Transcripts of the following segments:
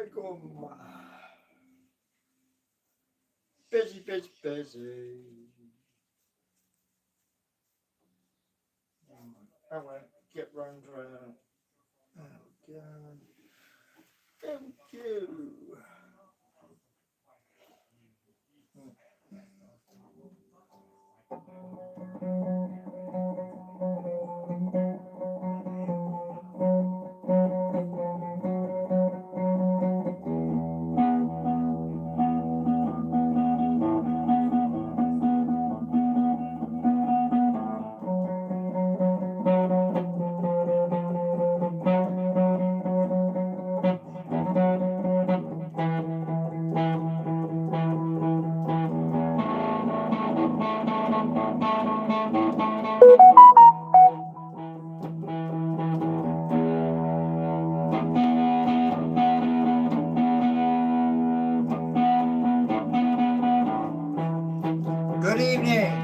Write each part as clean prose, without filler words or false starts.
Assalamualaikum. Busy. I won't get round to it. Oh, God. Thank you. Good evening.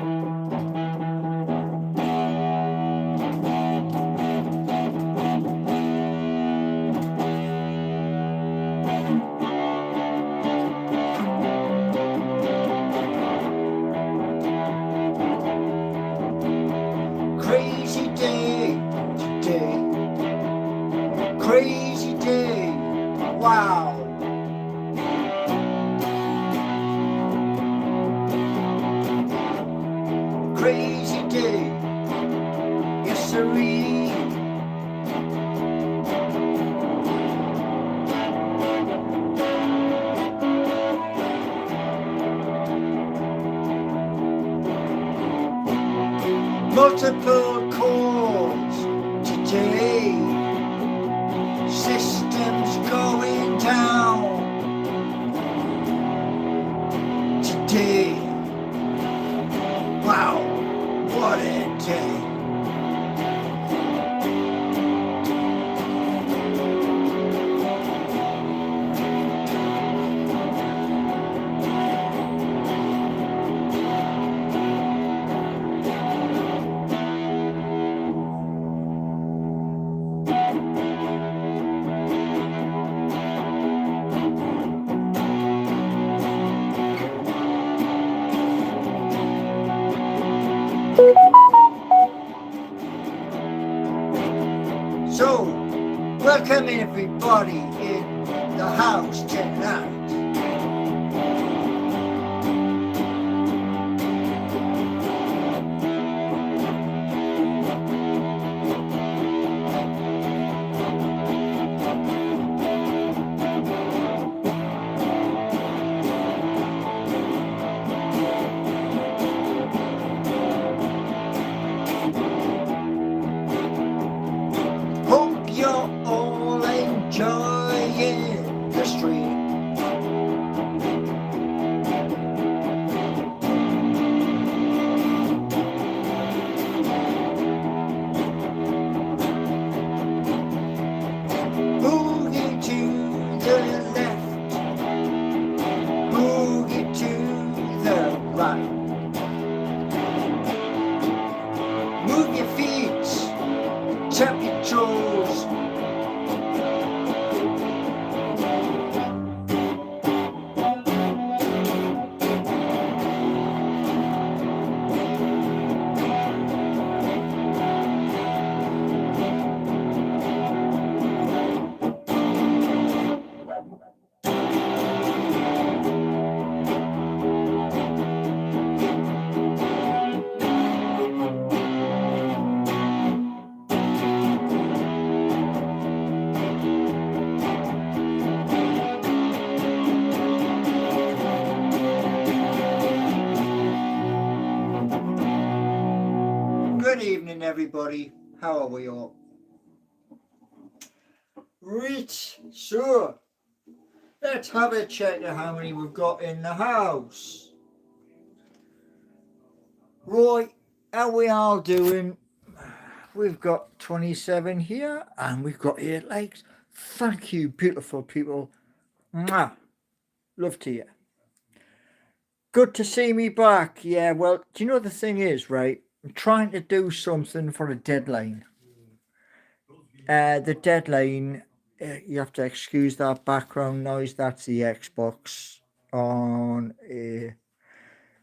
Crazy day today. Crazy day. Wow. Crazy day. Yes, sirree. Multiple calls today. Systems going down today. Wow, what a day. So, welcome everybody in the house tonight. Hope you're all enjoying the stream. Boogie to the left, boogie to the right. Move your feet, tap your toes. Good evening, everybody. How are we all? Right, so let's have a check of how many we've got in the house. Right, how we all doing? We've got 27 here, and we've got 8 likes. Thank you, beautiful people. Mwah. Love to you. Good to see me back. Yeah, well, do you know the thing is, right? I'm trying to do something for a deadline. The deadline You have to excuse that background noise. That's the Xbox on a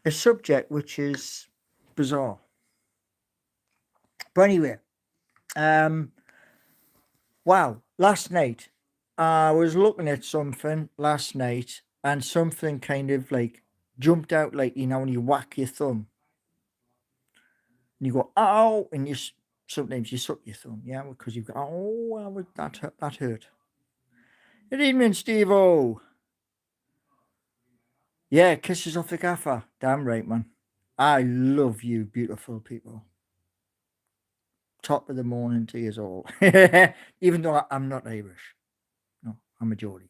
subject which is bizarre. But anyway, um, wow, last night I was looking at something last night and something kind of like jumped out, like, you know, when you whack your thumb and you go, ow, and sometimes you suck your thumb, yeah, because you've got, oh, well, that hurt. Good evening, Steve-O. Yeah, kisses off the gaffer. Damn right, man. I love you, beautiful people. Top of the morning to you all. Even though I'm not Irish. No, I'm a Geordie.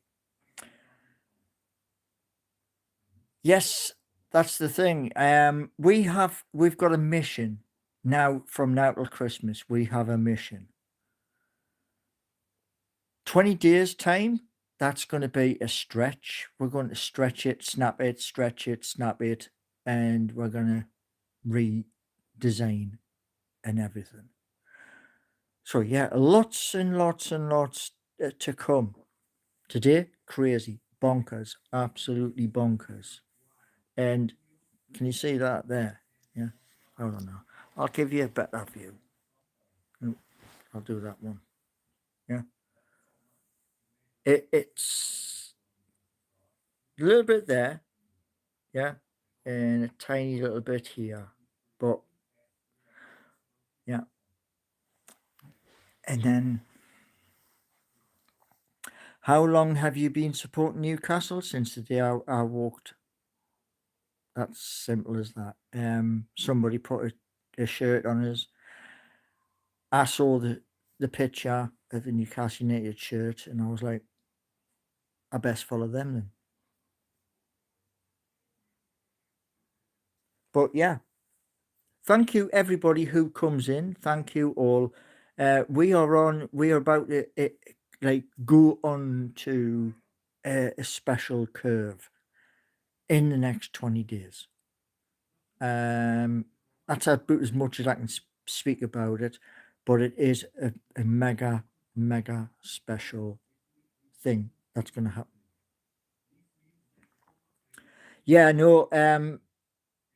Yes, that's the thing. We've got a mission now. From now till Christmas, we have a mission. 20 days time, that's going to be a stretch. We're going to stretch it, snap it, and we're going to redesign and everything. So yeah, lots and lots and lots to come. Today, crazy, bonkers, absolutely bonkers. And can you see that there? Yeah, I don't know. I'll give you a better view. I'll do that one. Yeah, it's a little bit there. Yeah, and a tiny little bit here, but yeah. And then, how long have you been supporting Newcastle? Since the day I walked. That's simple as that. Somebody put a shirt on us. I saw the picture of the Newcastle United shirt, and I was like, I best follow them then. But yeah, thank you everybody who comes in. Thank you all. We are about to like go on to a special curve in the next 20 days. That's about as much as I can speak about it, but it is a mega special thing that's going to happen. Yeah, no.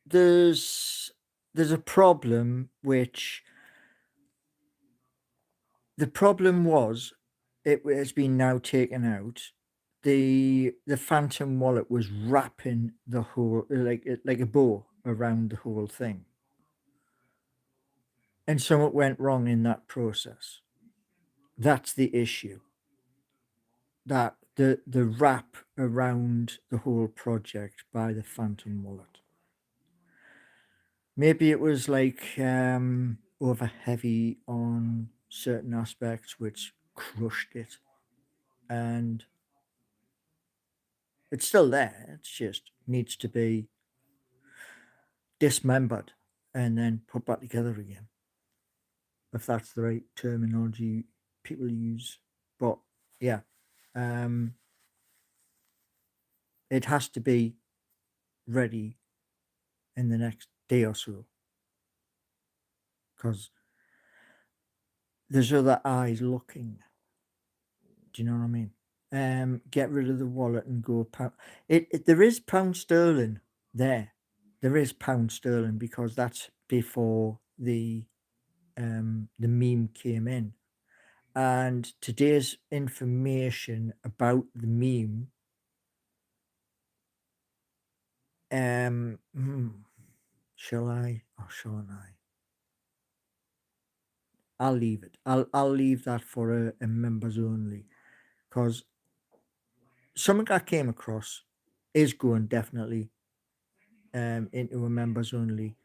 There's a problem, which the problem was, it has been now taken out. The phantom wallet was wrapping the whole, like a bow around the whole thing, and something went wrong in that process. That's the issue. That the wrap around the whole project by the phantom wallet. Maybe it was like over heavy on certain aspects, which crushed it, and it's still there. It just needs to be dismembered and then put back together again, if that's the right terminology people use. But yeah, um, it has to be ready in the next day or so, because there's other eyes looking. Do you know what I mean? Get rid of the wallet and go pound. There is pound sterling there. There is pound sterling, because that's before the meme came in. And today's information about the meme, shall I or shan't I? I'll leave it. I'll leave that for a members only, because something I came across is going definitely into a members only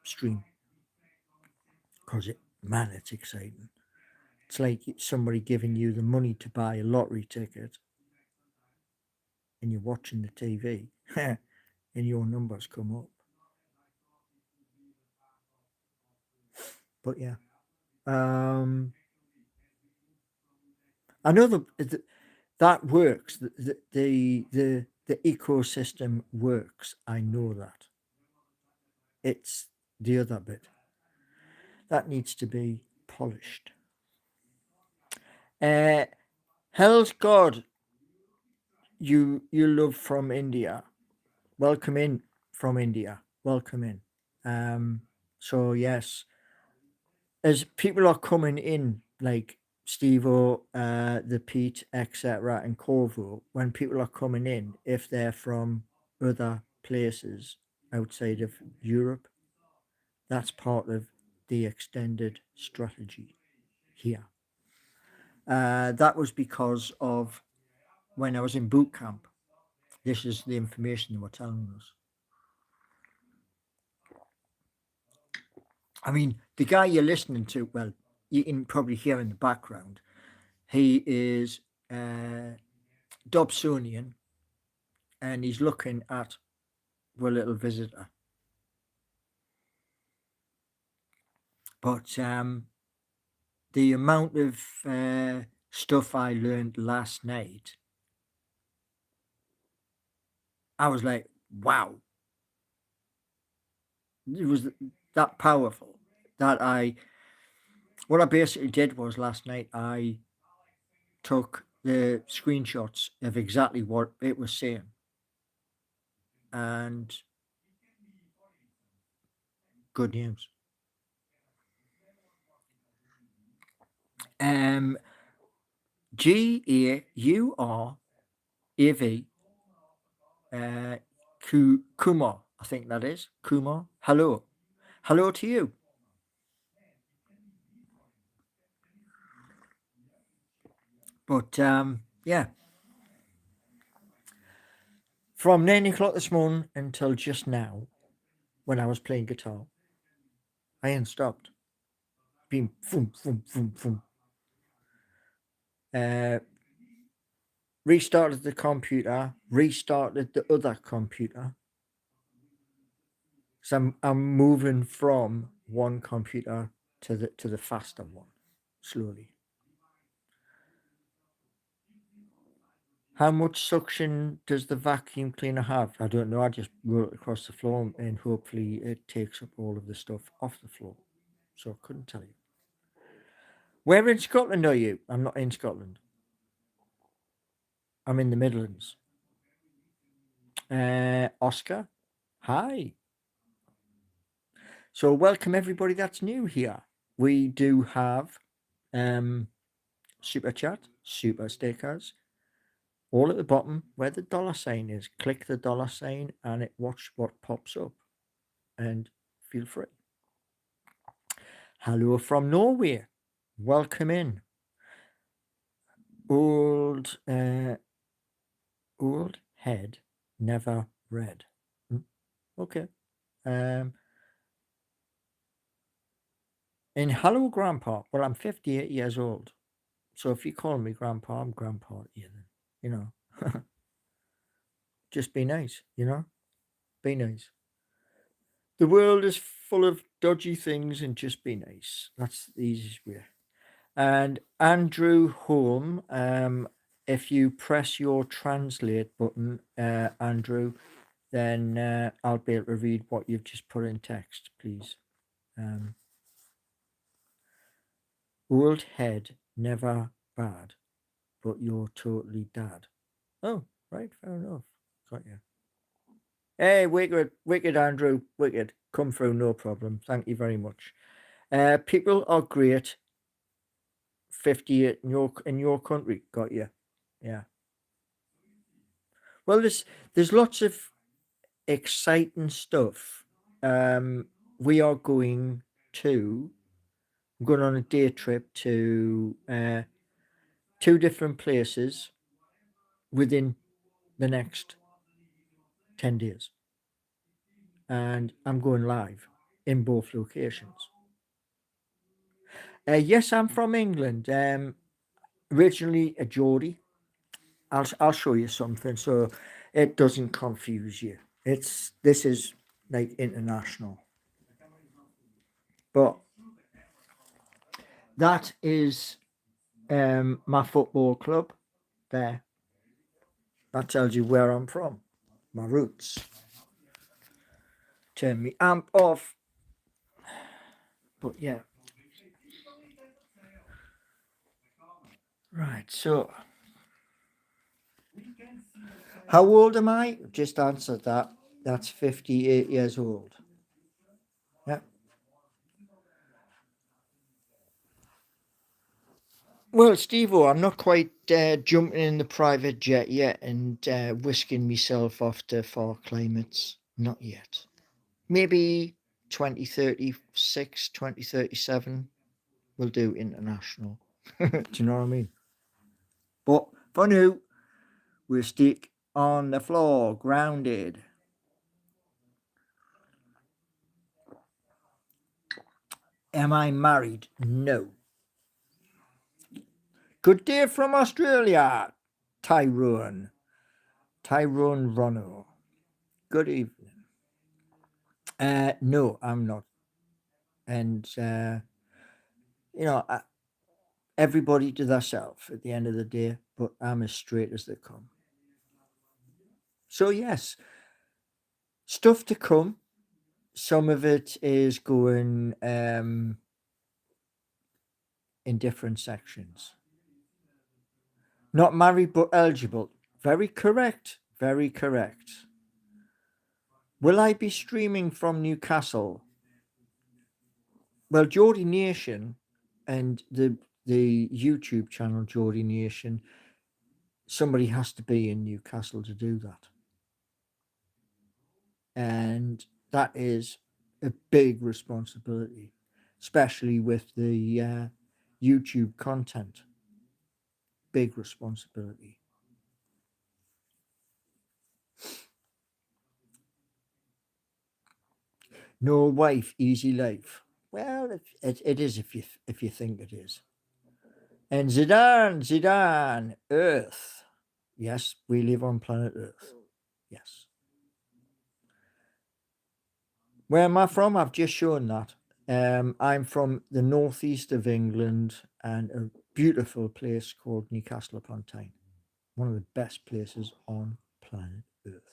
stream, because it's exciting. It's like somebody giving you the money to buy a lottery ticket, and you're watching the TV and your numbers come up. But yeah, I know that works. The ecosystem works. I know that. It's the other bit that needs to be polished. Hell's God, you love from India. Welcome in from India. Welcome in. So yes, as people are coming in, like Steve-O, the Pete, etc., and Corvo, when people are coming in, if they're from other places outside of Europe, that's part of the extended strategy here. That was because of when I was in boot camp. This is the information they were telling us. I mean, the guy you're listening to, well, you can probably hear in the background, he is Dobsonian, and he's looking at our little visitor. But the amount of stuff I learned last night, I was like, wow. It was that powerful that what I basically did was last night, I took the screenshots of exactly what it was saying. And good news. GAURAV Kumar, I think that is. Kumar. Hello. Hello to you. But yeah. From 9 o'clock this morning until just now, when I was playing guitar, I ain't stopped. Been boom, boom, boom, boom. Restarted the computer, restarted the other computer. So I'm moving from one computer to the faster one, slowly. How much suction does the vacuum cleaner have? I don't know. I just roll it across the floor and hopefully it takes up all of the stuff off the floor. So I couldn't tell you. Where in Scotland are you? I'm not in Scotland. I'm in the Midlands. Oscar, hi. So welcome everybody that's new here. We do have super chat, super stickers, all at the bottom where the dollar sign is. Click the dollar sign and watch what pops up, and feel free. Hello from Norway. Welcome in. Old head never read. Okay. And hello, Grandpa. Well, I'm 58 years old. So if you call me Grandpa, I'm Grandpa to you then. You know. Just be nice, you know? Be nice. The world is full of dodgy things, and just be nice. That's the easiest way. And Andrew Holm, if you press your translate button, Andrew, then I'll be able to read what you've just put in text, please. Old head, never bad, but you're totally dad. Oh, right, fair enough. Got you. Hey, wicked Andrew, wicked. Come through, no problem. Thank you very much. People are great. 58 in your country, got you. Yeah. Well, there's lots of exciting stuff. We are going on a day trip to 2 different places within the next 10 days. And I'm going live in both locations. Yes, I'm from England. Originally a Geordie. I'll show you something so it doesn't confuse you. This is like international. But that is my football club there. That tells you where I'm from, my roots. Turn me amp off. But yeah. Right, so how old am I? Just answered that. That's 58 years old. Yeah. Well, Steve, I'm not quite jumping in the private jet yet and whisking myself off to far climates. Not yet. Maybe 2036, 2037, we'll do international. Do you know what I mean? But for now, we'll stick on the floor, grounded. Am I married? No. Good day from Australia, Tyrone. Tyrone Rono. Good evening. No, I'm not. And, everybody to themselves at the end of the day, but I'm as straight as they come. So, yes, stuff to come. Some of it is going in different sections. Not married but eligible. Very correct. Very correct. Will I be streaming from Newcastle? Well, Geordie Nation and the YouTube channel Geordie Nation, somebody has to be in Newcastle to do that. And that is a big responsibility, especially with the YouTube content. Big responsibility. No wife, easy life. Well, it is if you think it is. And Zidane, Earth. Yes, we live on planet Earth. Yes. Where am I from? I've just shown that. I'm from the northeast of England and a beautiful place called Newcastle upon Tyne. One of the best places on planet Earth.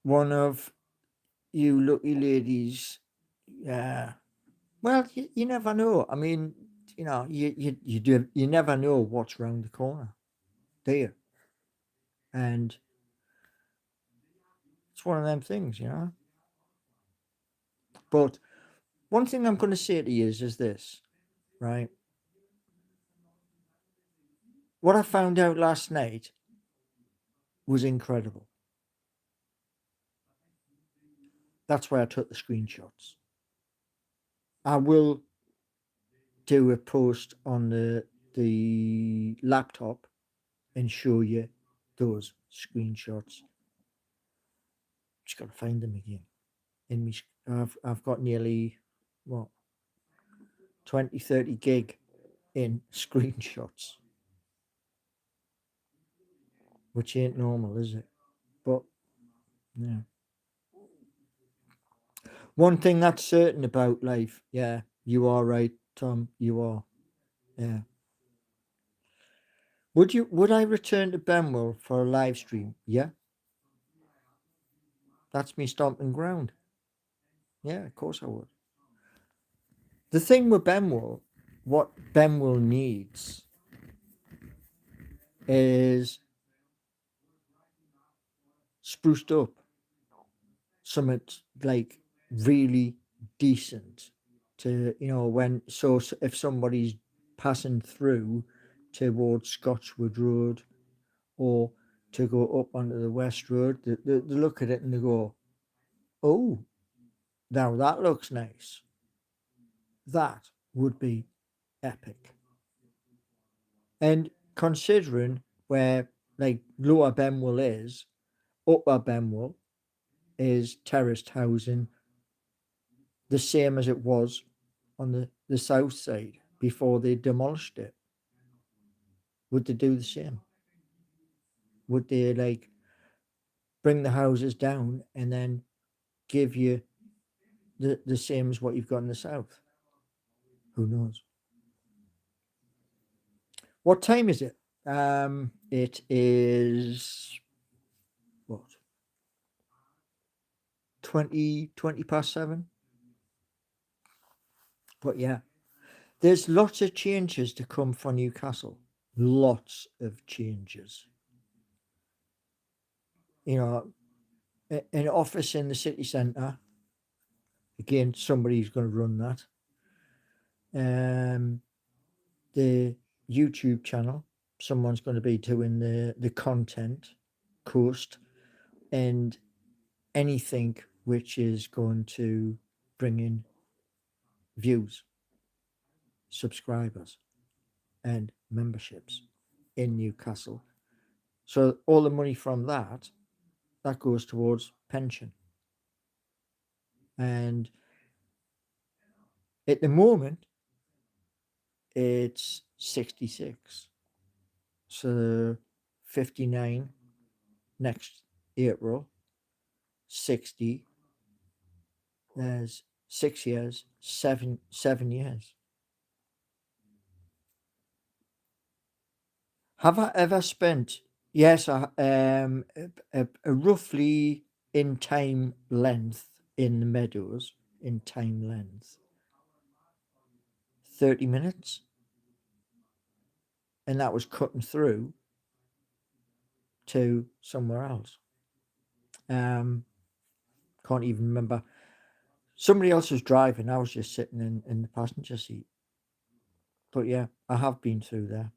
One of you lucky ladies, yeah. Well, you never know. I mean, you never know what's round the corner, do you? And it's one of them things. But one thing I'm going to say to you is this, right? What I found out last night was incredible. That's why I took the screenshots. I will do a post on the laptop and show you those screenshots. Just got to find them again. I've got nearly what 20-30 gig in screenshots, which ain't normal, is it? But yeah. One thing that's certain about life, yeah, you are right, Tom. You are. Yeah. Would I return to Benwell for a live stream? Yeah. That's me stomping ground. Yeah, of course I would. The thing with Benwell, what Benwell needs is spruced up. Something like really decent to, if somebody's passing through towards Scotchwood Road or to go up onto the West Road, they look at it and they go, oh, now that looks nice. That would be epic. And considering where like Lower Benwell is, Upper Benwell is terraced housing, the same as it was on the south side before they demolished it. Would they do the same? Would they like bring the houses down and then give you the same as what you've got in the south? Who knows? What time is it? It is 20 past 7. But yeah, there's lots of changes to come for Newcastle. Lots of changes. You know, an office in the city centre. Again, somebody's going to run that. The YouTube channel, someone's going to be doing the content, coast, and anything which is going to bring in views, subscribers, and memberships in Newcastle. So all the money from that goes towards pension. And at the moment, it's 66. So 59 next April, 60. There's 6 years, 7 years. Have I ever spent? Yes, a roughly in time length in the meadows, in time length, 30 minutes. And that was cutting through to somewhere else. Can't even remember. Somebody else was driving. I was just sitting in the passenger seat. But yeah, I have been through there.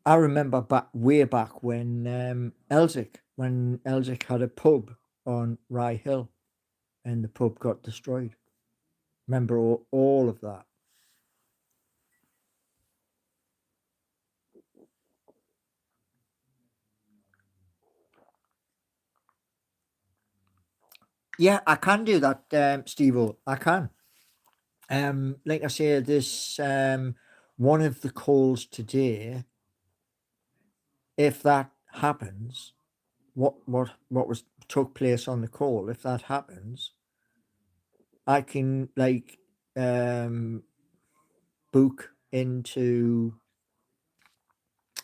I remember way back when Elsick had a pub on Rye Hill, and the pub got destroyed. Remember all of that. Yeah, I can do that, Steve-O. I can. Like I say, this one of the calls today, if that happens, what took place on the call, if that happens, I can book into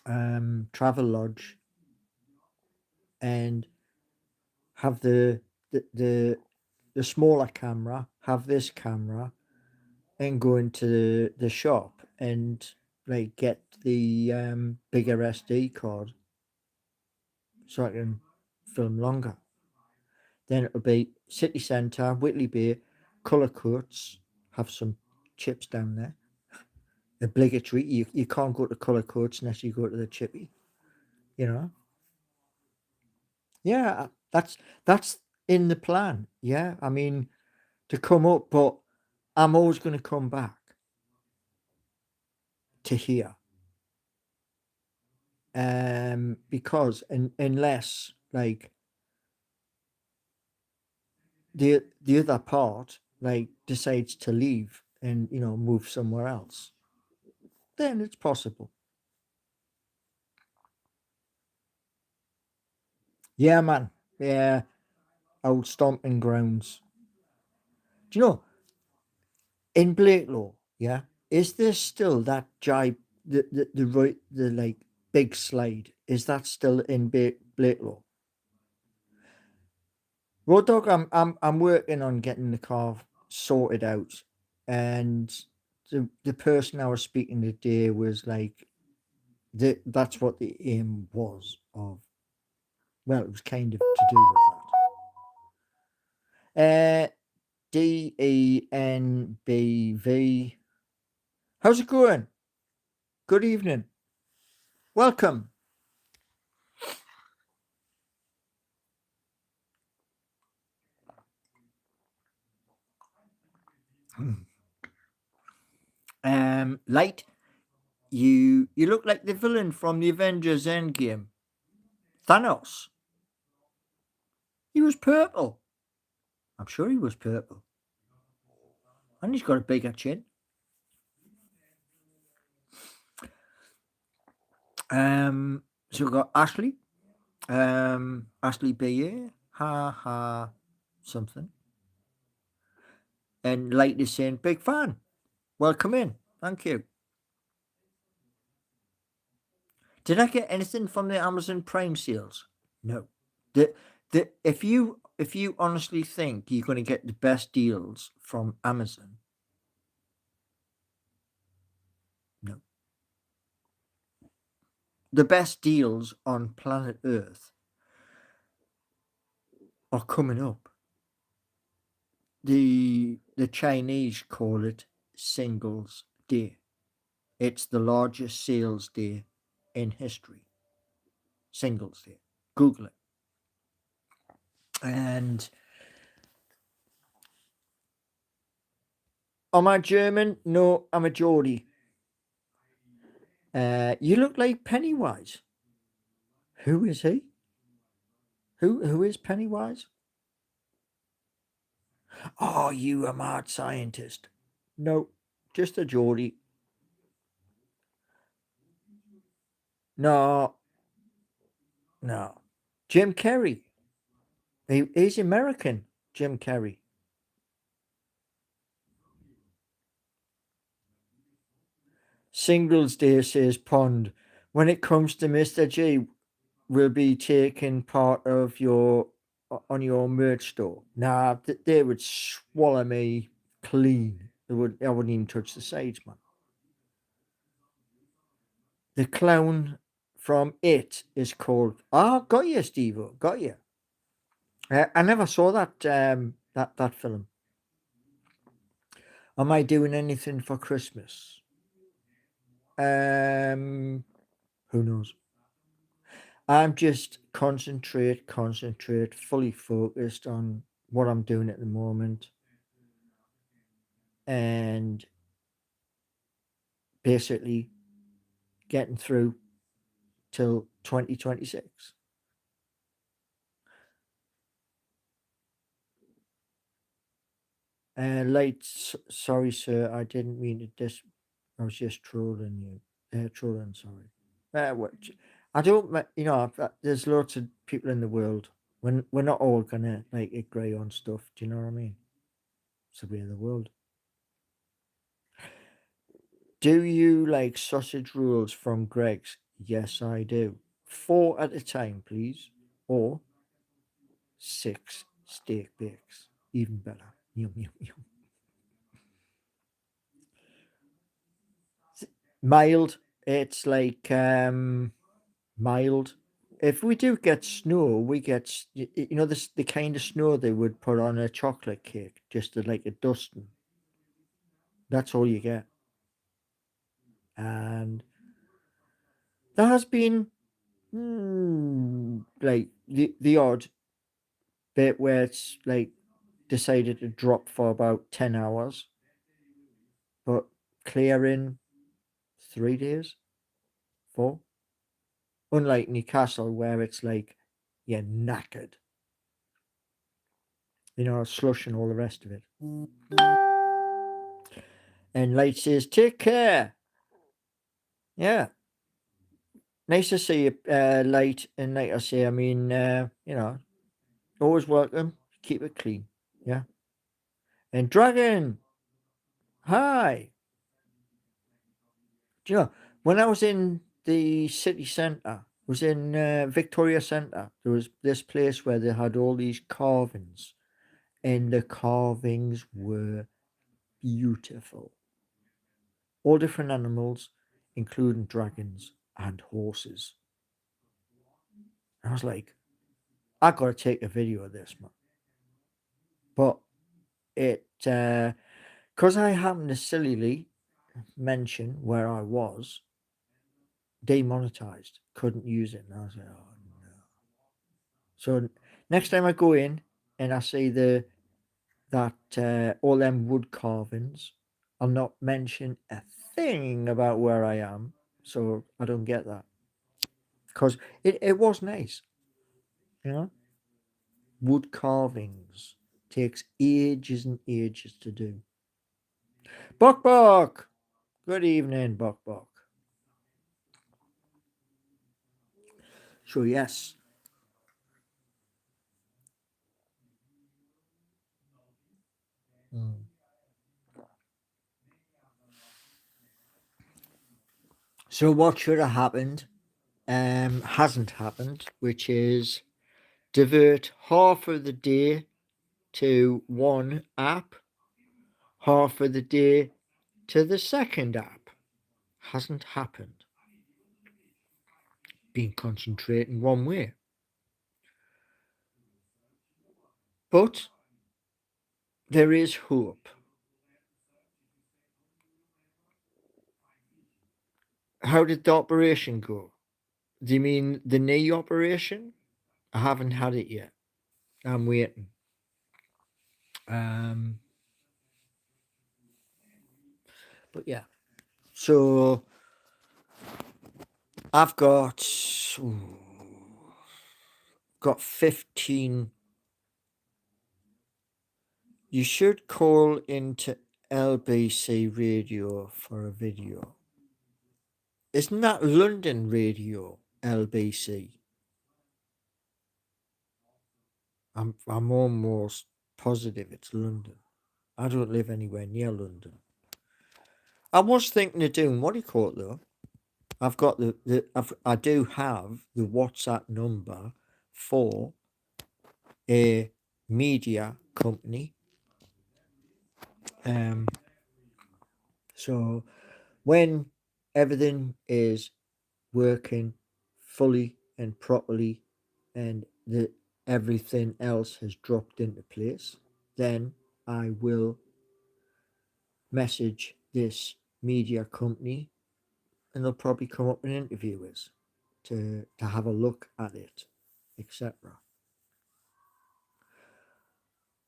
Travelodge and have the smaller camera, have this camera, and go into the shop and get the bigger SD card so I can film longer. Then it'll be city centre, Whitley Bay, colour coats, have some chips down there. Obligatory. You can't go to colour coats unless you go to the chippy. Yeah, that's in the plan. Yeah, I mean, to come up, but I'm always going to come back to here. Because unless the other part decides to leave and move somewhere else, then it's possible. Yeah, man. Yeah, old stomping grounds. Do you know in Blakelaw? Yeah, is there still that the big slide? Is that still in Blakelaw? Road Dog, I'm working on getting the car sorted out, and the person I was speaking today was that's what the aim was of. Well, it was kind of to do with that. DENBV. How's it going? Good evening. Welcome. Light, you look like the villain from the Avengers Endgame. Thanos. He was purple. I'm sure he was purple. And he's got a bigger chin. So we've got Ashley. Ashley BA. Ha something. And Light is saying, big fan. Welcome in. Thank you. Did I get anything from the Amazon Prime sales? No. If you honestly think you're going to get the best deals from Amazon, no. The best deals on planet Earth are coming up. The Chinese call it Singles Day. It's the largest sales day in history. Singles Day. Google it. And am I German? No, I'm a Geordie. You look like Pennywise. Who is he? Who is Pennywise? Oh, you a mad scientist. No, just a Geordie. No, no. Jim Carrey. He's American, Jim Carrey. Singles Day, says Pond. When it comes to Mr. G, will be taking part of your on your merch store. Nah, they would swallow me clean. I wouldn't even touch the sides, man. The clown from It is called. Ah, got you, Steve. Got you. I never saw that that film. Am I doing anything for Christmas? Who knows? I'm just concentrate, fully focused on what I'm doing at the moment, and basically getting through till 2026. Sorry, sir, I didn't mean to I was just trolling you. Trolling, sorry. What, I don't, there's lots of people in the world. When we're not all gonna like agree on stuff. Do you know what I mean? It's the way of the world. Do you like sausage rolls from Greg's? Yes, I do. 4 at a time, please. Or 6 steak bakes. Even better. Yum, yum, yum. Mild. It's like mild. If we do get snow, we get this the kind of snow they would put on a chocolate cake, just like a dusting. That's all you get. And there has been like the odd bit where it's like decided to drop for about 10 hours, but clear in 3 days, 4. Unlike Newcastle, where it's like you're knackered, slush and all the rest of it. And Light says, take care. Yeah. Nice to see you, Light. And like I say, I mean, always welcome. Keep it clean. Yeah. And Dragon, hi. Do you know, when I was in the city centre, was in Victoria Centre, there was this place where they had all these carvings, and the carvings were beautiful. All different animals, including dragons and horses. I was like, I gotta take a video of this, man. But it, because I happened to sillily mention where I was, demonetized, couldn't use it. And I was like, oh no. So next time I go in and I see that all them wood carvings, I'll not mention a thing about where I am, so I don't get that. Because it was nice, you know. Wood carvings takes ages and ages to do. Buck Buck! Good evening, Buck Buck. So yes. Mm. So what should have happened hasn't happened, which is divert half of the day to one app, half of the day to the second app. Hasn't happened. Been concentrating one way. But there is hope. How did the operation go? Do you mean the knee operation? I haven't had it yet. I'm waiting. But yeah. So I've got 15. You should call into LBC radio for a video. Isn't that London radio, LBC? I'm almost positive it's London. I don't live anywhere near London. I was thinking of doing, what do you call it though? I've got I do have the WhatsApp number for a media company. So when everything is working fully and properly and everything else has dropped into place, then I will message this media company and they'll probably come up and interview us to have a look at it, etc.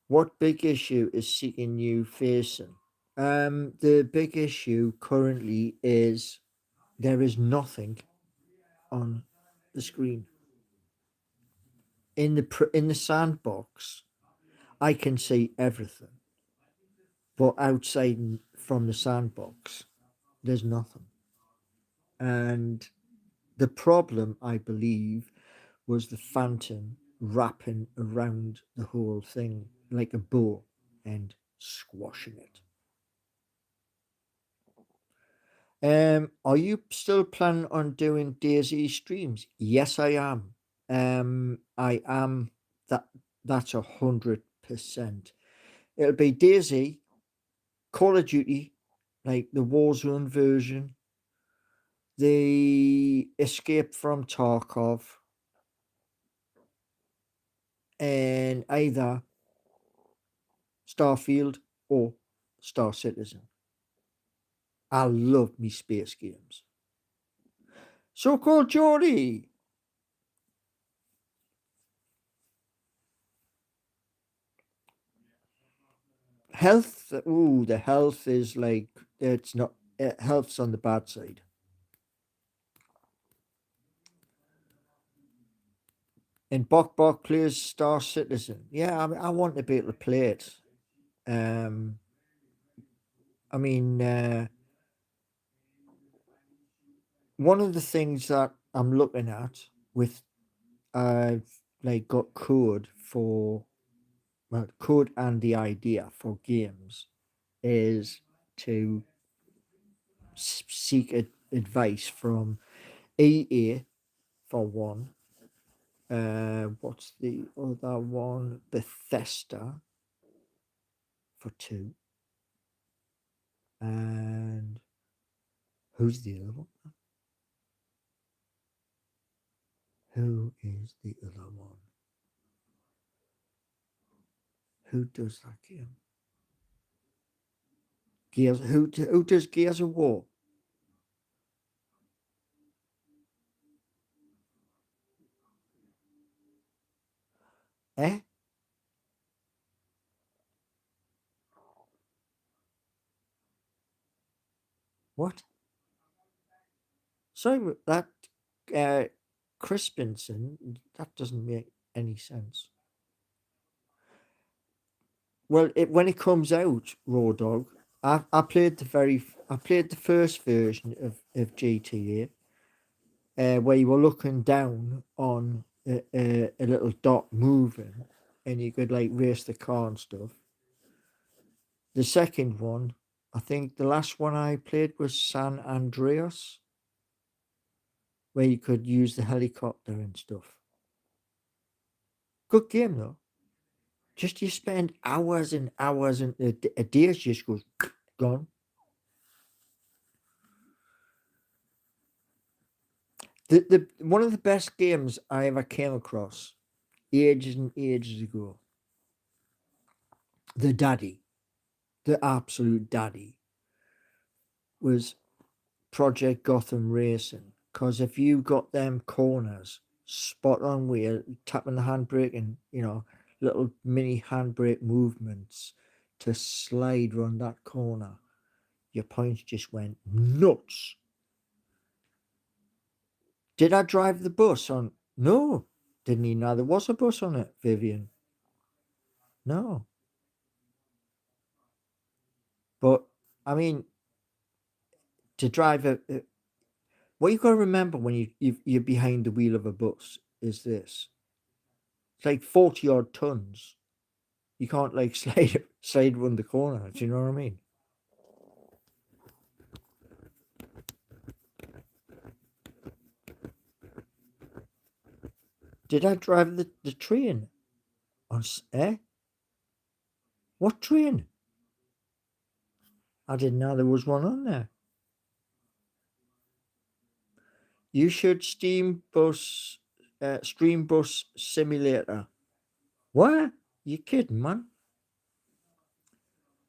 What big issue is CNU facing? The big issue currently is there is nothing on the screen. In the sandbox, I can see everything, but outside from the sandbox, there's nothing. And the problem, I believe, was the phantom wrapping around the whole thing like a bow and squashing it. Are you still planning on doing DayZ streams? Yes, I am. I am. That's 100%. It'll be DayZ, Call of Duty, like the Warzone version, the Escape from Tarkov, and either Starfield or Star Citizen. I love me space games. So-called Geordie. Health, the health is like, it's not, health's on the bad side. And Bok plays Star Citizen. Yeah, I want to be able to play it. I mean, one of the things that I'm looking at with, I've like got code and the idea for games is to seek advice from EA for one. What's the other one? Bethesda for two. And who's the other one? Who is the other one? Who does that game? Gears. Who does Gears of War? Eh? What? Sorry, that Crispinson, that doesn't make any sense. Well, when it comes out, Raw Dog, I played the first version of GTA, where you were looking down on a little dot moving, and you could like race the car and stuff. The second one, I think the last one I played was San Andreas, where you could use the helicopter and stuff. Good game though. Just you spend hours and hours, and a day just goes gone. The one of the best games I ever came across ages and ages ago. The absolute daddy, was Project Gotham Racing. Because if you got them corners spot on where you're tapping the handbrake and, little mini handbrake movements to slide around that corner, your points just went nuts. Did I drive the bus on? No. Didn't even know there was a bus on it, Vivian. No. But, I mean, to drive what you've got to remember when you're behind the wheel of a bus is this. It's like 40 odd tons. You can't like slide around the corner. Do you know what I mean? Did I drive the train? What train? I didn't know there was one on there. You should Stream Bus Simulator. What? You kidding, man?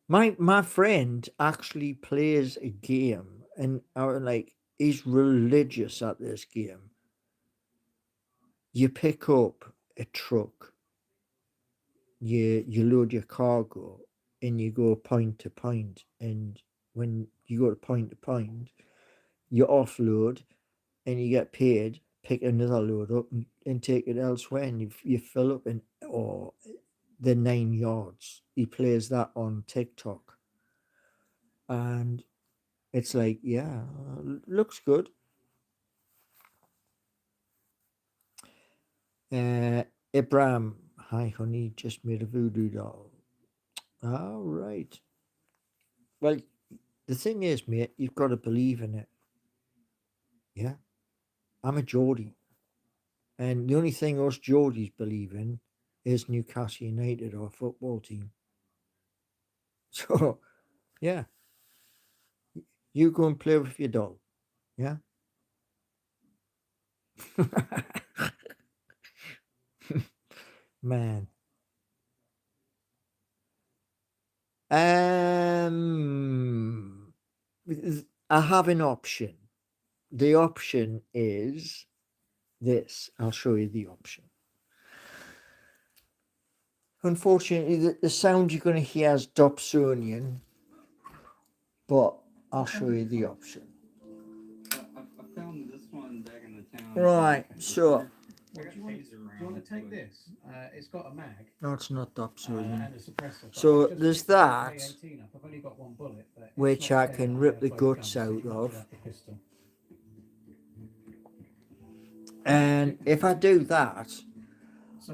My friend actually plays a game, and he's religious at this game. You pick up a truck, you load your cargo, and you go point to point, and when you go to point, you offload and you get paid, pick another load up and take it elsewhere, and you fill up, and the 9 yards. He plays that on TikTok, and it's like, yeah, looks good. Ibrahim, hi honey, just made a voodoo doll. All right. Well, the thing is, mate, you've got to believe in it. Yeah. I'm a Geordie. And the only thing us Geordies believe in is Newcastle United, our football team. So, yeah. You go and play with your doll. Yeah. Man. I have an option. The option is this. I'll show you the option. Unfortunately, the sound you're going to hear is Dobsonian, but I'll show you the option. I found this one back in the town. Right, so. Do you want to take this? It's got a mag. No, it's not Dobsonian. And a suppressor. So there's that, I've only got one bullet, which I can rip the guts out of. And if I do that,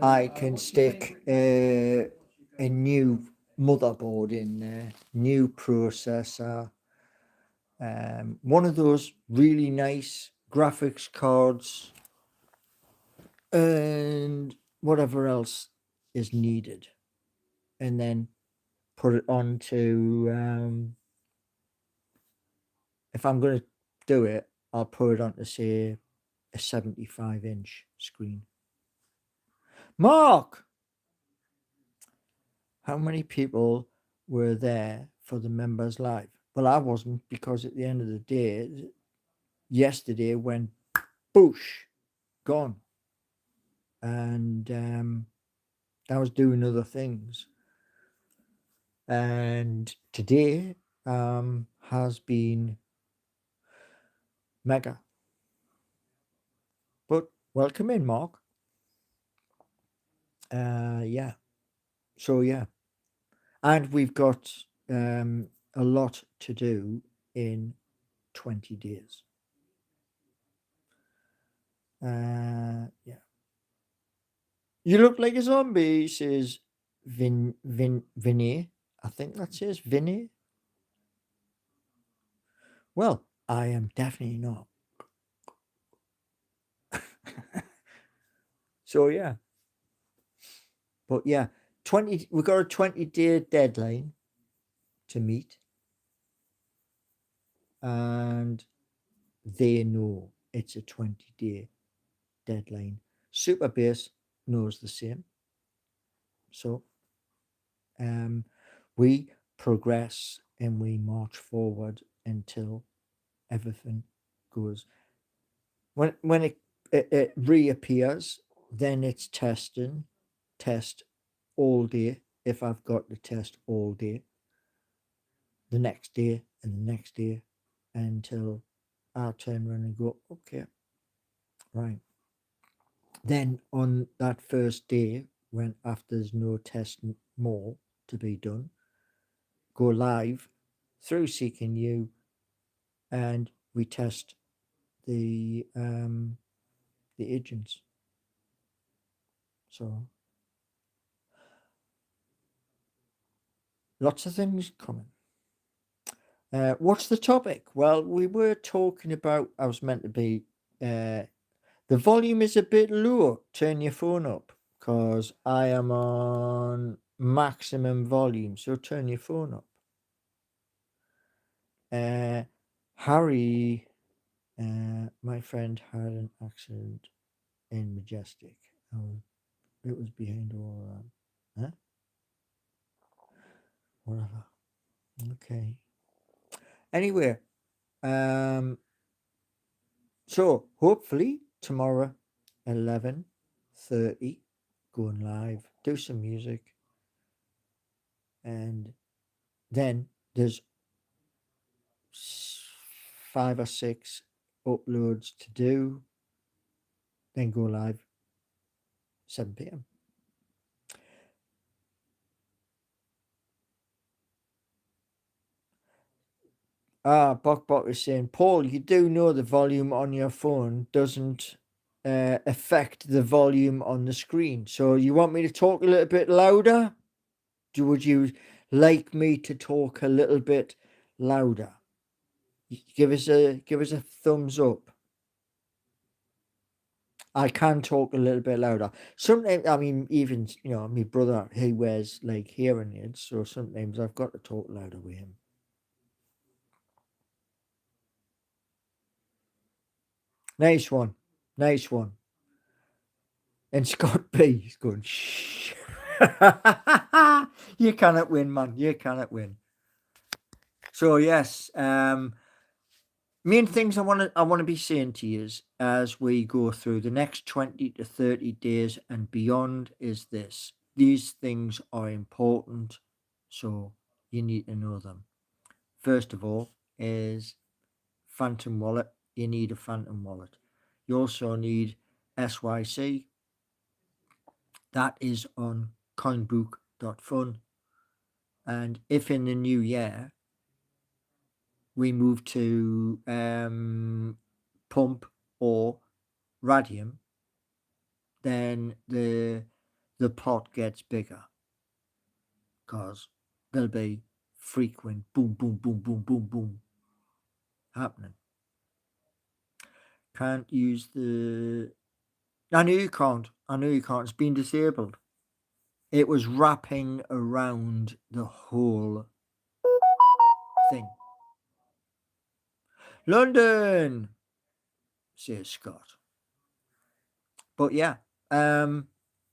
I can stick a new motherboard in there, new processor, one of those really nice graphics cards, and whatever else is needed, and then put it onto, if I'm going to do it, I'll put it onto, say, a 75-inch screen. Mark, how many people were there for the members live? Well, I wasn't, because at the end of the day, yesterday went boosh, gone. And I was doing other things. And today has been mega. But welcome in, Mark. Yeah. So, yeah. And we've got a lot to do in 20 days. Yeah. You look like a zombie, says Vinny. I think that says Vinny. Well, I am definitely not. So, yeah. But yeah, we've got a 20-day deadline to meet, and they know it's a 20-day deadline. Supabase knows the same. So we progress and we march forward until everything goes. When it reappears, then it's test all day. If I've got to test all day, the next day and the next day, until I turn around and go, okay, right. Then on that first day, when after there's no test more to be done, go live through Seeking You, and we test the agents. So lots of things coming. What's the topic? Well, we were talking about, I was meant to be, the volume is a bit low. Turn your phone up, because I am on maximum volume. So turn your phone up. Harry, my friend, had an accident in Majestic. It was behind all that. Huh? Whatever. Okay. Anyway, so hopefully tomorrow, 11:30, going live, do some music, and then there's 5 or 6 uploads to do, then go live 7 p.m. Bokbok is saying, Paul, you do know the volume on your phone doesn't affect the volume on the screen. So you want me to talk a little bit louder? Would you like me to talk a little bit louder? Give us a thumbs up. I can talk a little bit louder. Sometimes, I mean, even my brother, he wears like hearing aids, so sometimes I've got to talk louder with him. Nice one. And Scott B is going, shh. You cannot win, man. You cannot win. So yes, main things I want to be saying to you as we go through the next 20 to 30 days and beyond is this. These things are important, so you need to know them. First of all is Phantom Wallet. You need a Phantom Wallet. You also need SYC. That is on coinbook.fun. And if in the new year we move to Pump or Radium, then the pot gets bigger, because there'll be frequent boom, boom, boom, boom, boom, boom happening. Can't use the... I know you can't. It's been disabled. It was wrapping around the whole thing. London, says Scott. But yeah,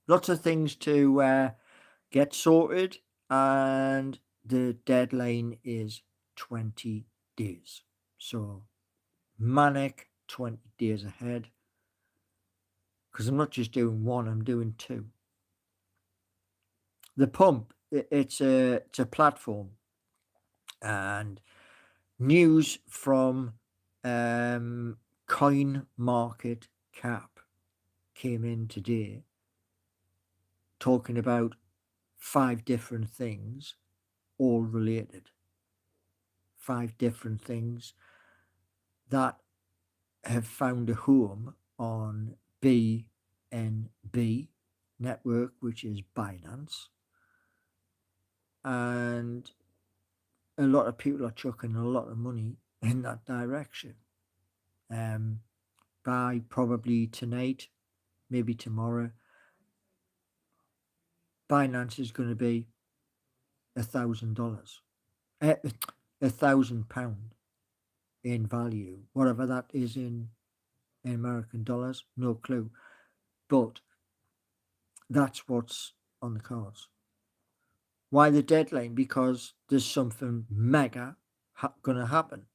lots of things to get sorted, and the deadline is 20 days. So manic 20 days ahead, because I'm not just doing one, I'm doing 2. The Pump, it's a platform, and news from Coin Market Cap came in today talking about 5 different things, all related. 5 different things that have found a home on BNB network, which is Binance. And a lot of people are chucking a lot of money in that direction. By probably tonight, maybe tomorrow, Binance is going to be $1,000, £1,000 in value, whatever that is in American dollars, no clue. But that's what's on the cards. Why the deadline? Because there's something mega going to happen.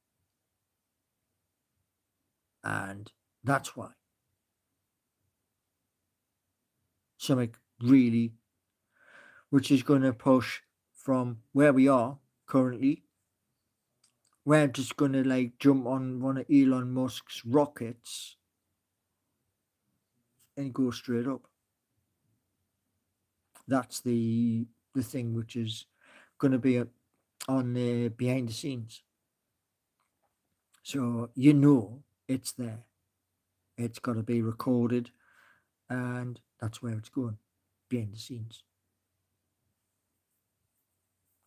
And that's why. Something really, which is going to push from where we are currently. We're just going to like jump on one of Elon Musk's rockets and go straight up. That's the thing which is going to be on the behind the scenes. So you know it's there. It's got to be recorded, and that's where it's going, behind the scenes.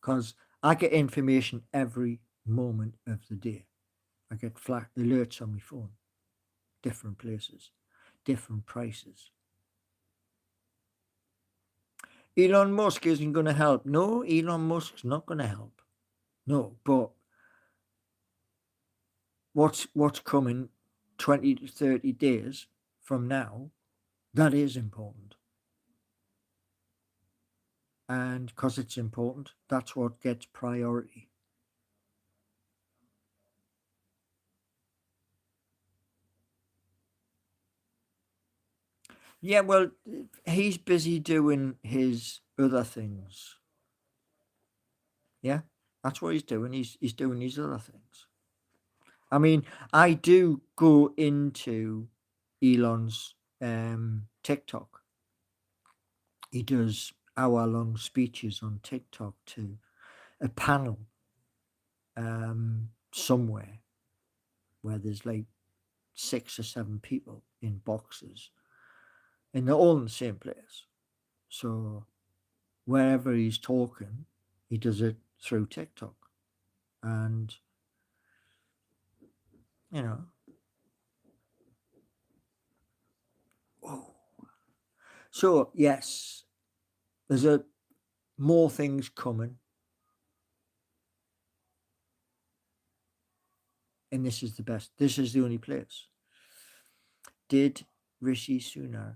Because I get information every moment of the day. I get flat alerts on my phone, different places, different prices. Elon Musk isn't going to help. No, Elon Musk's not going to help. No, but what's coming 20 to 30 days from now, that is important. And because it's important, that's what gets priority. Yeah, well, he's busy doing his other things. Yeah, that's what he's doing. He's doing these other things. I mean, I do go into Elon's TikTok. He does hour-long speeches on TikTok to a panel somewhere where there's like 6 or 7 people in boxes, and they're all in the same place. So wherever he's talking, he does it through TikTok. And, you know, whoa. So, yes, there's more things coming. And this is the best. This is the only place. Did Rishi Sunak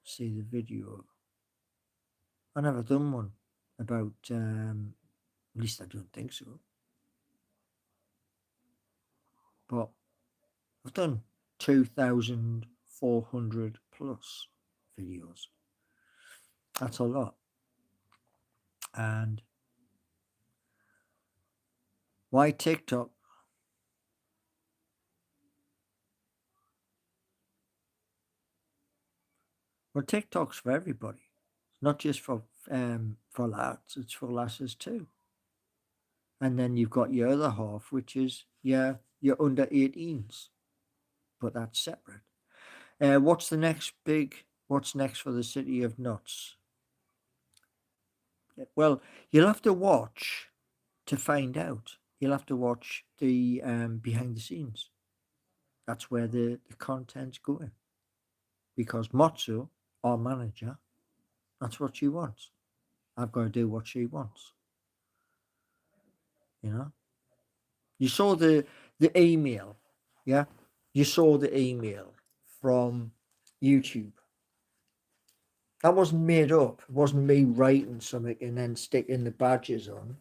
see the video? I never done one about, at least I don't think so. But I've done 2,400 plus videos. That's a lot. And why TikTok? Well, TikTok's for everybody. It's not just for lads, it's for lasses too. And then you've got your other half, which is your under 18s. But that's separate. What's next for the City of Nuts? Well, you'll have to watch to find out. You'll have to watch the behind the scenes. That's where the content's going. Because Motsu, our manager, that's what she wants. I've got to do what she wants. You know? You saw the email, yeah? You saw the email from YouTube. That wasn't made up. It wasn't me writing something and then sticking the badges on.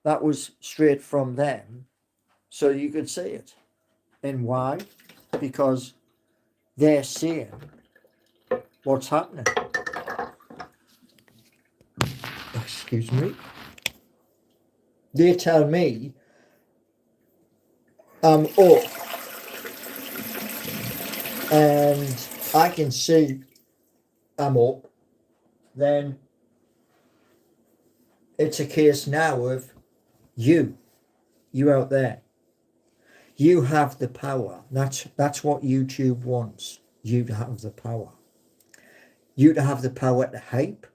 That was straight from them, so you could see it. And why? Because they're seeing what's happening. Excuse me. They tell me I'm up and I can see I'm up, then it's a case now of you out there. You have the power. That's what YouTube wants. You to have the power. You to have the power to hype,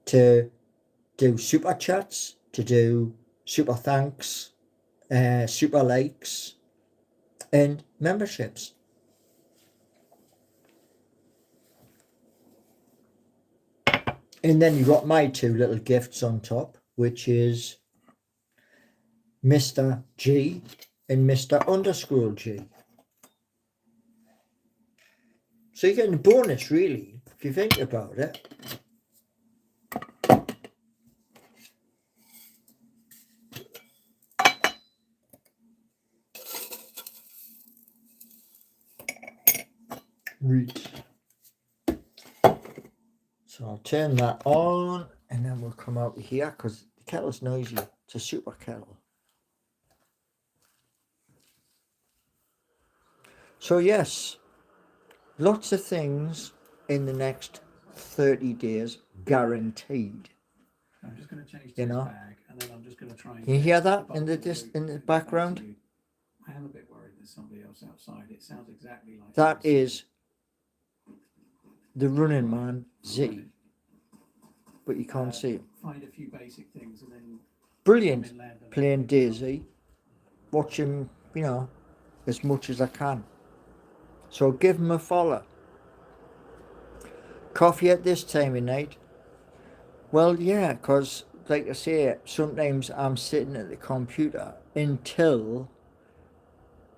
to do super chats, to do super thanks, super likes, and memberships. And then you got my two little gifts on top, which is Mr. G and Mr. Underscore G. So you're getting a bonus, really, if you think about it. Right. So I'll turn that on and then we'll come out here because the kettle's noisy. It's a super kettle. So yes, lots of things in the next 30 days guaranteed. I'm just going to change You this know? bag, and then I'm just going to try and Can you get hear that the in bulk of the route in the back to background? you. I am a bit worried there's somebody else outside. It sounds exactly like That this. is the running man Z, but you can't see him. Find a few basic things and then Brilliant come in, land and playing pick it up. Daisy. Watch him, you know, as much as I can. So give him a follow. Coffee at this time of night? Well, yeah, because like I say, sometimes I'm sitting at the computer until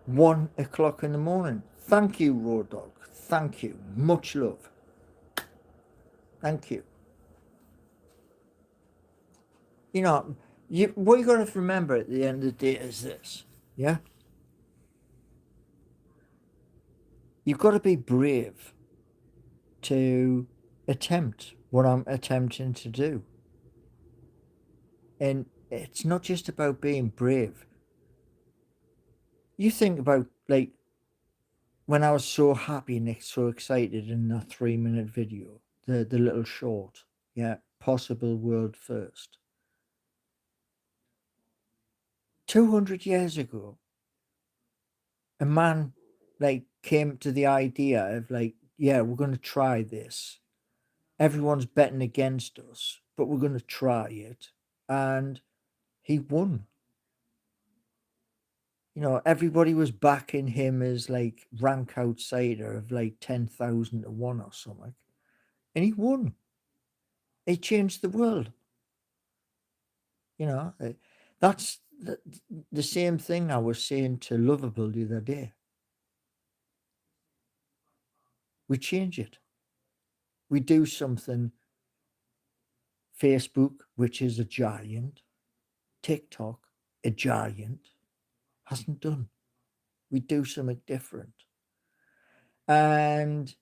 1 o'clock in the morning. Thank you, Road Dog. Thank you. Much love. Thank you. You know, what you got to remember at the end of the day is this, yeah? You've got to be brave to attempt what I'm attempting to do. And it's not just about being brave. You think about, like, when I was so happy and so excited in that 3-minute video, the little short, yeah, possible world first. 200 years ago, a man like came to the idea of like, yeah, we're going to try this. Everyone's betting against us, but we're going to try it. And he won. You know, everybody was backing him as like rank outsider of like 10,000 to 1 or something. And he won. He changed the world. You know, that's the same thing I was saying to Lovable the other day. We change it. We do something. Facebook, which is a giant, TikTok, a giant, hasn't done. We do something different. And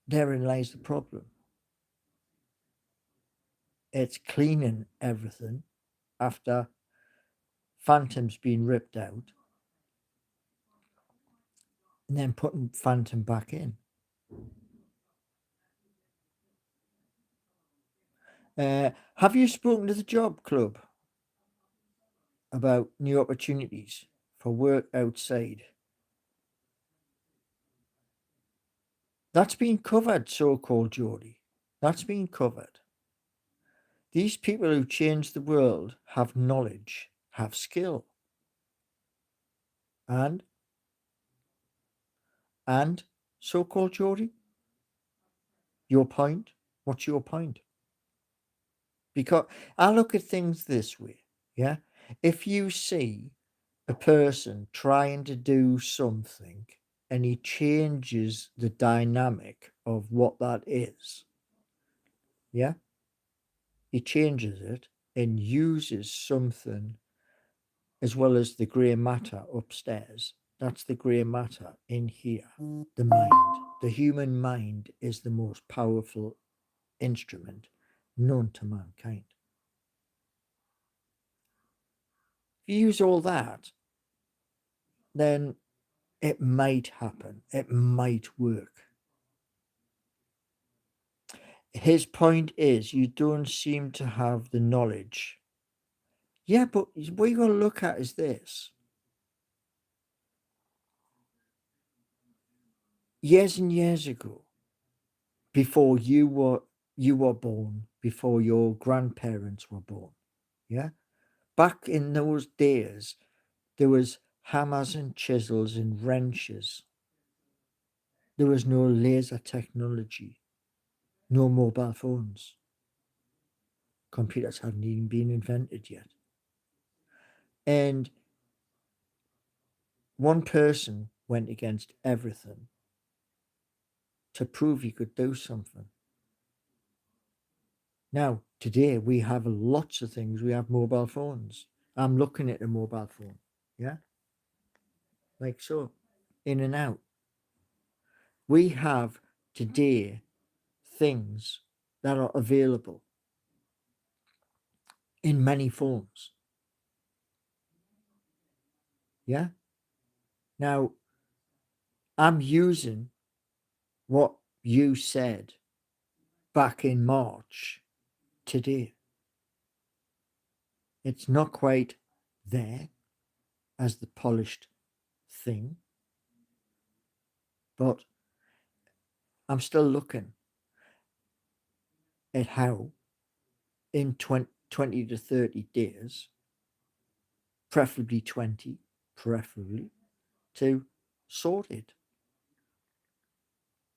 therein lies the problem. It's cleaning everything after Phantom's been ripped out and then putting Phantom back in. Have you spoken to the Job Club about new opportunities for work outside? That's been covered, so-called Geordie. That's been covered. These people who change the world have knowledge, have skill. And so-called Geordie, your point? What's your point? Because I look at things this way, yeah? If you see a person trying to do something and he changes the dynamic of what that is, yeah? He changes it and uses something as well as the grey matter upstairs. That's the grey matter in here, the mind. The human mind is the most powerful instrument known to mankind. If you use all that, then it might happen. It might work. His point is you don't seem to have the knowledge. Yeah, but what you got to look at is this. Years and years ago, before you were born, before your grandparents were born, yeah? Back in those days, there was hammers and chisels and wrenches. There was no laser technology, no mobile phones. Computers hadn't even been invented yet. And one person went against everything to prove he could do something. Now, today we have lots of things. We have mobile phones. I'm looking at a mobile phone. Yeah. Like so, in and out. We have today things that are available in many forms. Yeah. Now, I'm using what you said back in March today. It's not quite there as the polished thing, but I'm still looking at how in 20 to 30 days, preferably 20, preferably, to sort it.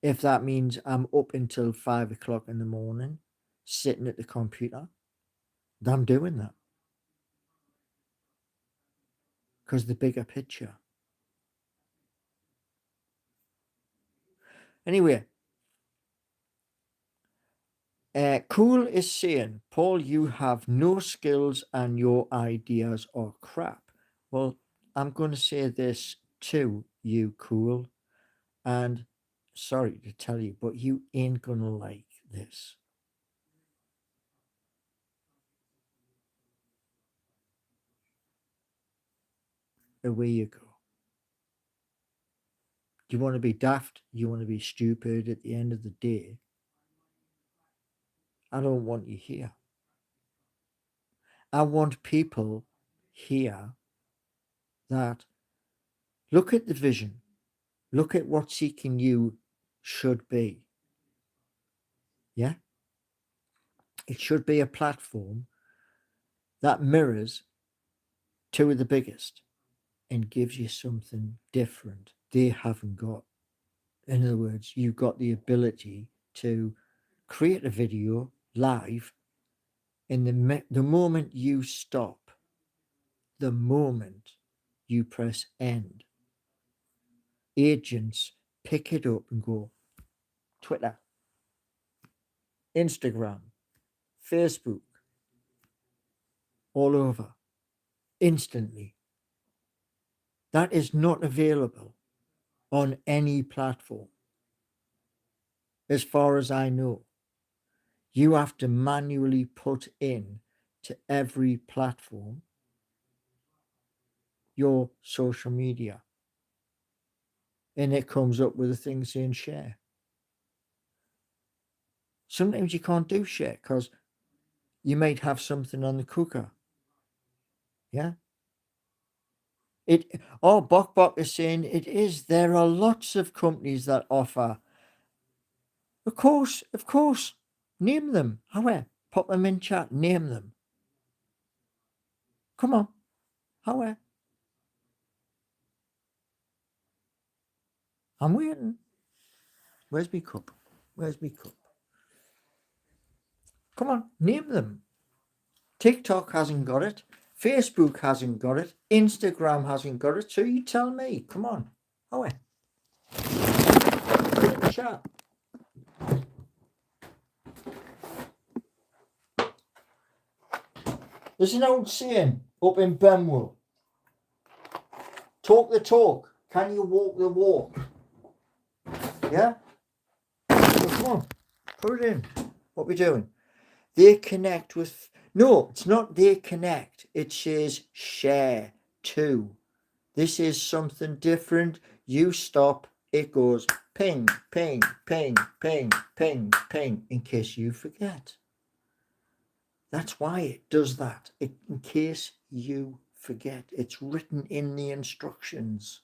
If that means I'm up until 5 o'clock in the morning, sitting at the computer, I'm doing that. Because the bigger picture. Anyway, Cool is saying, Paul, you have no skills and your ideas are crap. Well, I'm going to say this to you, Cool, and sorry to tell you, but you ain't going to like this. Away you go. Do you want to be daft? You want to be stupid at the end of the day? I don't want you here. I want people here that look at the vision, look at what Seeking You should be. Yeah? It should be a platform that mirrors two of the biggest and gives you something different they haven't got. In other words, you've got the ability to create a video live, and the moment you stop, the moment you press end, agents pick it up and go Twitter, Instagram, Facebook, all over instantly. That is not available on any platform. As far as I know, you have to manually put in to every platform your social media. And it comes up with a thing saying share. Sometimes you can't do share because you might have something on the cooker. Yeah. Bok is saying it is. There are lots of companies that offer. Of course. Name them. However, pop them in chat. Name them. Come on. However. I'm waiting. Where's my cup? Come on, name them. TikTok hasn't got it. Facebook hasn't got it. Instagram hasn't got it. So you tell me. Come on. However. Put it in the chat. There's an old saying up in Benwell. Talk the talk. Can you walk the walk? Yeah? So come on. Put it in. What we doing? They connect with... No, it's not they connect. It says share too. This is something different. You stop. It goes ping, ping, ping, ping, ping, ping, in case you forget. That's why it does that. In case you forget. It's written in the instructions.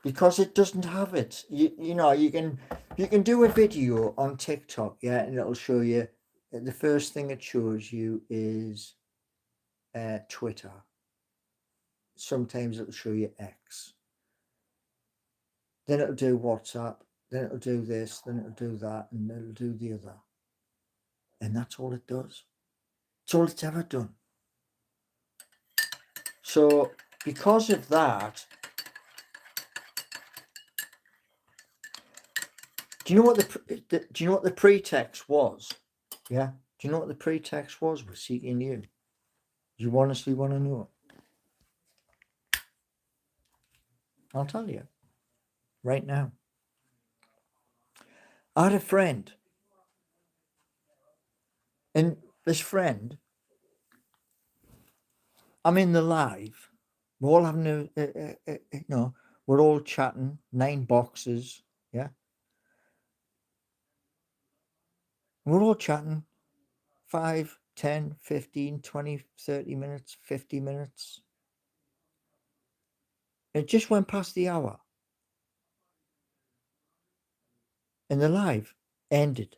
Because it doesn't have it. You know, you can do a video on TikTok, yeah, and it'll show you. The first thing it shows you is Twitter. Sometimes it'll show you X. Then it'll do WhatsApp. Then it'll do this. Then it'll do that, and it'll do the other. And that's all it does. It's all it's ever done. So because of that, do you know what the pretext was? Yeah. Do you know what the pretext was? We're seeking you. Do you honestly want to know it? I'll tell you right now. I had a friend, and this friend, I'm in the live. We're all having we're all chatting, 9 boxes, yeah. We're all chatting 5, 10, 15, 20, 30 minutes, 50 minutes. It just went past the hour. And the live ended.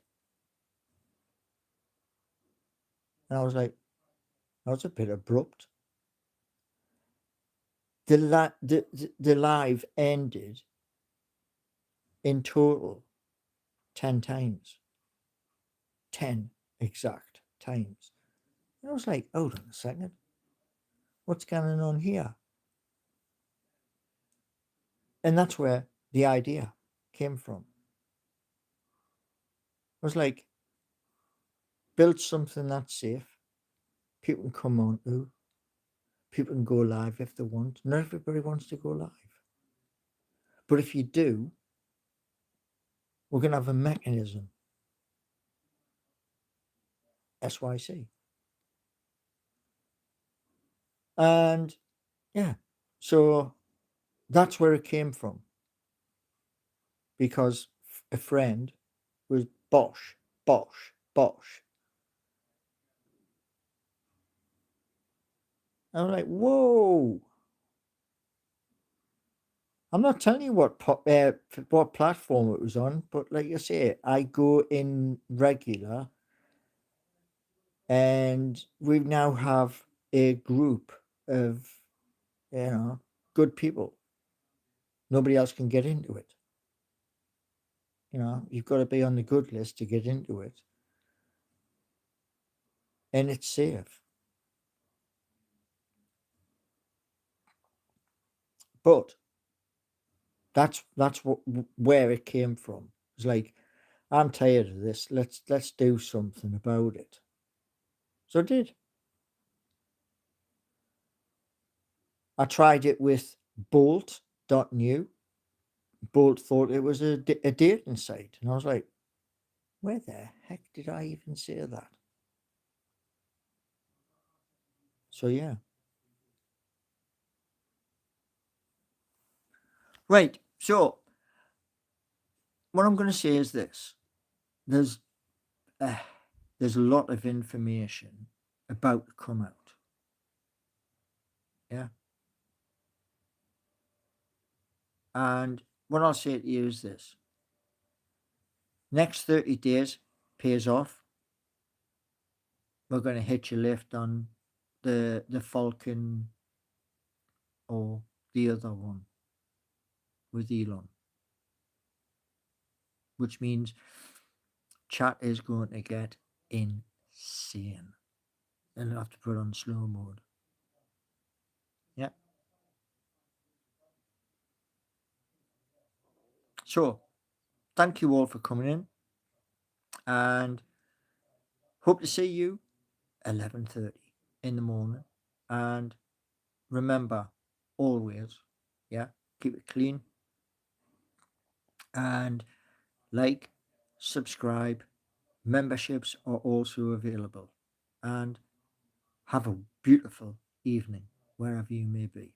And I was like, that was a bit abrupt. The live ended in total 10 times. 10 exact times. And I was like, hold on a second. What's going on here? And that's where the idea came from. I was like, build something that's safe. People can come on to. People can go live if they want. Not everybody wants to go live. But if you do, we're going to have a mechanism. SYC. And yeah, so that's where it came from. Because a friend was Bosch. I'm like, whoa. I'm not telling you what platform it was on, but like I say, I go in regular, and we now have a group of, good people. Nobody else can get into it. You've got to be on the good list to get into it. And it's safe. But that's where it came from. It's like, I'm tired of this. Let's do something about it. So I did. I tried it with Bolt.new. Bolt thought it was a dating site. And I was like, where the heck did I even say that? So, yeah. Right. So, what I'm going to say is this. There's a lot of information about to come out. Yeah. And what I'll say to you is this. Next 30 days pays off. We're going to hit your lift on the Falcon or the other one with Elon. Which means chat is going to get insane. And I'll have to put on slow mode. Yeah. So, thank you all for coming in. And hope to see you 11:30 in the morning. And remember, always, yeah, keep it clean. And like, subscribe. Memberships are also available. And have a beautiful evening wherever you may be.